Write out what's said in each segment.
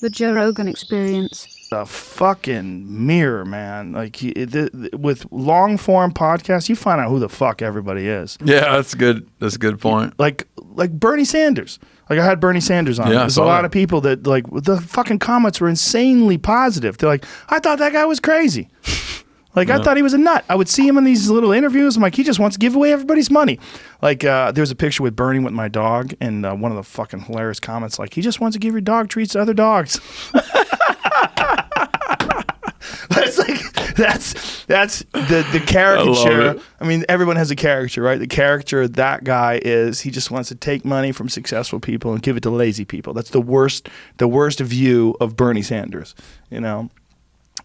The Joe Rogan Experience. A fucking mirror, man. Like with long form podcasts, you find out who the fuck everybody is. Yeah, that's good. That's a good point. Like Bernie Sanders. Like I had Bernie Sanders on. Yeah, There's a lot of people that like the fucking comments were insanely positive. They're like, I thought that guy was crazy. Like I thought he was a nut. I would see him in these little interviews. I'm like, he just wants to give away everybody's money. Like there was a picture with Bernie with my dog, and one of the fucking hilarious comments like, he just wants to give your dog treats to other dogs. But it's like that's the caricature. I mean, everyone has a caricature, right? The caricature of that guy is he just wants to take money from successful people and give it to lazy people. That's the worst view of Bernie Sanders, you know.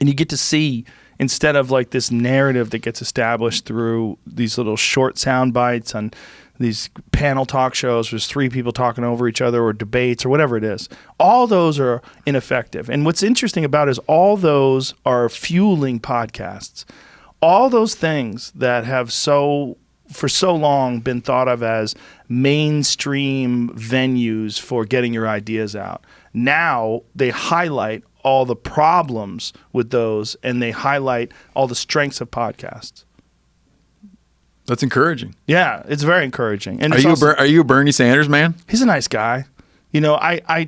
And you get to see, instead of like this narrative that gets established through these little short sound bites on these panel talk shows, there's three people talking over each other or debates or whatever it is. All those are ineffective. And what's interesting about it is all those are fueling podcasts. All those things that have for so long been thought of as mainstream venues for getting your ideas out. Now they highlight all the problems with those, and they highlight all the strengths of podcasts. That's encouraging. Yeah, it's very encouraging. And are you a Bernie Sanders man? He's a nice guy. You know, I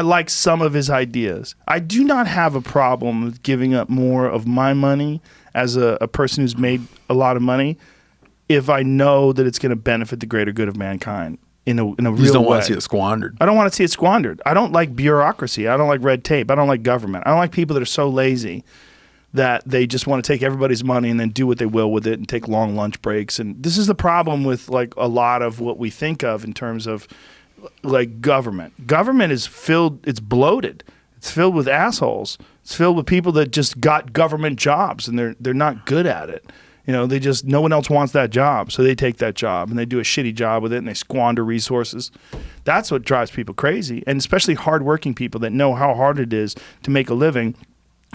like some of his ideas. I do not have a problem with giving up more of my money as a person who's made a lot of money if I know that it's going to benefit the greater good of mankind in a real way. You just don't want to see it squandered. I don't want to see it squandered. I don't like bureaucracy. I don't like red tape. I don't like government. I don't like people that are so lazy that they just want to take everybody's money and then do what they will with it and take long lunch breaks. And this is the problem with like a lot of what we think of in terms of like government. Government is filled, it's bloated. It's filled with assholes. It's filled with people that just got government jobs and they're not good at it. You know, no one else wants that job, so they take that job and they do a shitty job with it and they squander resources. That's what drives people crazy, and especially hardworking people that know how hard it is to make a living.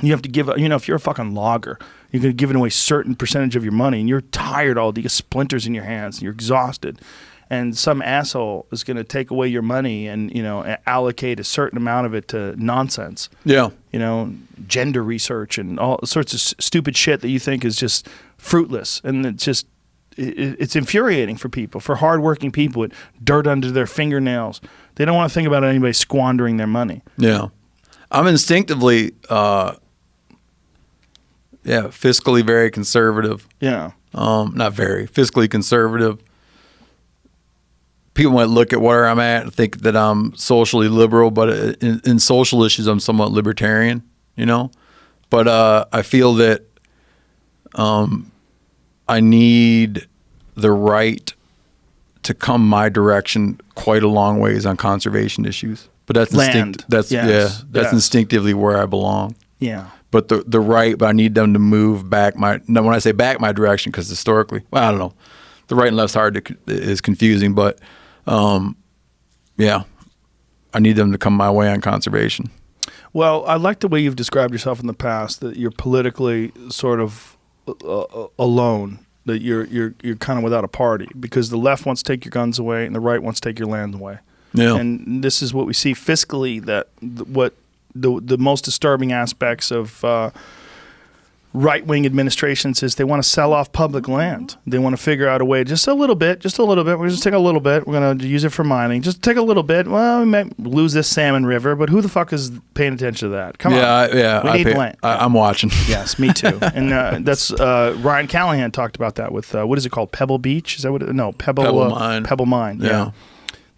You have to give, you know, if you're a fucking logger, you're going to give away a certain percentage of your money and you're tired all day, you get splinters in your hands and you're exhausted. And some asshole is going to take away your money and, you know, allocate a certain amount of it to nonsense. Yeah. You know, gender research and all sorts of stupid shit that you think is just fruitless. And it's infuriating for people, for hardworking people with dirt under their fingernails. They don't want to think about anybody squandering their money. Yeah. I'm instinctively, fiscally very conservative. Yeah. Not very, fiscally conservative. People might look at where I'm at and think that I'm socially liberal, but in social issues, I'm somewhat libertarian, you know? But I feel that I need the right to come my direction quite a long ways on conservation issues. But that's instinctively where I belong. Yeah. But the right, but I need them to move back when I say back my direction, because historically, well, I don't know, the right and left's is confusing, but I need them to come my way on conservation. Well, I like the way you've described yourself in the past, that you're politically sort of alone, that you're kind of without a party, because the left wants to take your guns away and the right wants to take your land away. Yeah. And this is what we see fiscally, that what the most disturbing aspects of right-wing administrations is they want to sell off public land. They want to figure out a way, just a little bit. We're going to take a little bit. We're going to use it for mining. Just take a little bit. Well, we might lose this salmon river, but who the fuck is paying attention to that? Come on. We need land. I'm watching. Yes, me too. And that's Ryan Callahan talked about that with, what is it called? Pebble Beach? Is that what it is? No, Pebble Mine. Pebble Mine, yeah.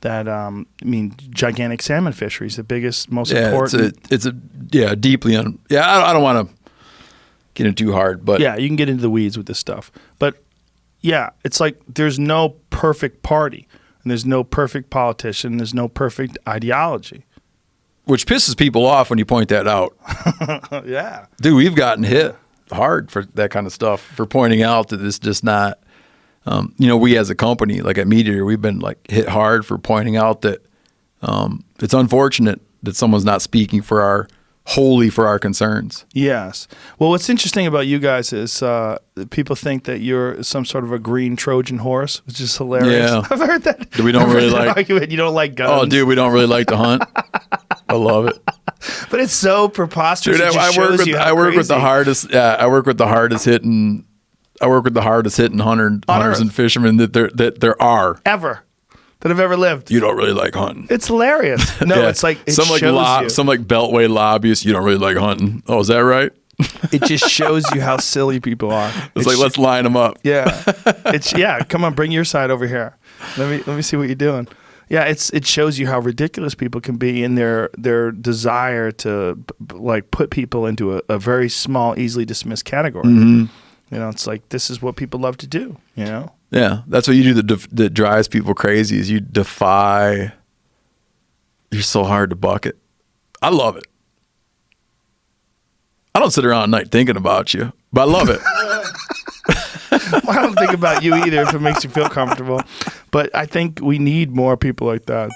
That, gigantic salmon fisheries, the biggest, most important. It's deeply, I don't want to get in too hard, but yeah, you can get into the weeds with this stuff. But yeah, it's like there's no perfect party and there's no perfect politician. There's no perfect ideology. Which pisses people off when you point that out. Yeah. Dude, we've gotten hit hard for that kind of stuff, for pointing out that it's just not, we as a company, like at Meteor, we've been like hit hard for pointing out that it's unfortunate that someone's not speaking wholly for our concerns. Yes. Well, what's interesting about you guys is people think that you're some sort of a green Trojan horse, which is hilarious. Yeah. I've heard that. We don't really like argument. You don't like guns. Oh, dude, we don't really like to hunt. I love it. But it's so preposterous. Dude, It just shows you how I work with the crazy. hardest. I work with the hardest hitting. I work with the hardest hitting hunters Earth. and fishermen that there are. ever that have ever lived. You don't really like hunting. It's hilarious. No, Yeah. it's like it some shows you. some like beltway lobbyists. You don't really like hunting. Oh, is that right? It just shows you how silly people are. It's like let's line them up. Yeah, Come on, bring your side over here. Let me see what you're doing. Yeah, it shows you how ridiculous people can be in their desire to like put people into a very small, easily dismissed category. Mm-hmm. You know, it's like this is what people love to do. You know. Yeah, that's what you do that drives people crazy. Is you defy. You're so hard to bucket. I love it. I don't sit around at night thinking about you, but I love it. I don't think about you either if it makes you feel comfortable. But I think we need more people like that.